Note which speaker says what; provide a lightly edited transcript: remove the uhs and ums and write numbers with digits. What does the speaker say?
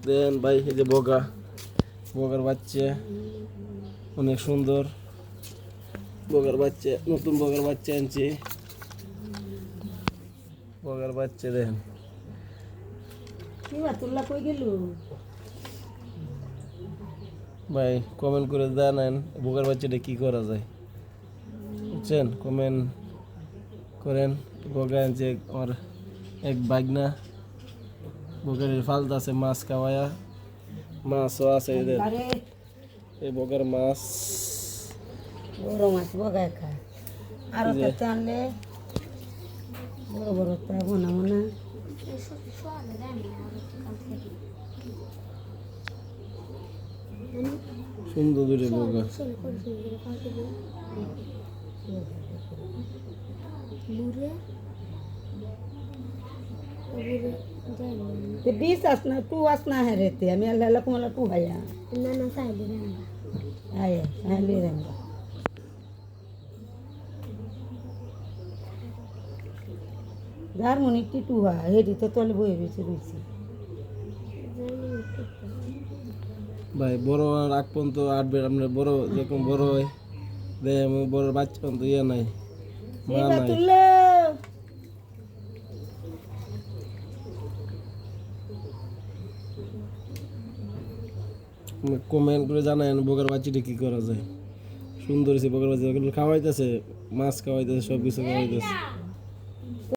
Speaker 1: দেন ভাই, এই যে বগা, বগার বাচ্চা অনেক সুন্দর। বগার বাচ্চা, নতুন বগার বাচ্চা আনছি। বগার বাচ্চা দেখেন ভাই, কমেন্ট করে জানান বগার বাচ্চাটা কি করা যায়, বুঝছেন? কমেন্ট করেন। বগা আনছে আমার এক বাগনা, বগারের ফালতা আছে মাছ খাওয়ায়া, মাছও আছে এদের, এই বগার মাছ
Speaker 2: বড় মাছ বগায় খায় আরো তাতে আনলে বড় বড় পাবো না মনে
Speaker 1: সুন্দর দূরে বগা।
Speaker 2: ते 20 असणार तू असणार है रहते आम्ही अल्लाह को मला तू भैया ना ना साहेब आए साहेब रहेंगे घर मुनी टिटू हा हेडी तो तोले बोए बेचे रुसी
Speaker 1: ভাই বড় রাগ পর্যন্ত আটবে, আমরা বড় যখন বড় হয় দেখ আমি বড় বাচ্চা পর্যন্ত ইয়ে নাই, মা নাই। কমেন্ট করে জানায়েন বগার বাচ্চাটা কি করা যায়। সুন্দর হয়েছে বগার বাচ্চা, খাওয়াইতেছে, মাছ খাওয়াইতেছে, সব কিছু খাওয়াইতেছে।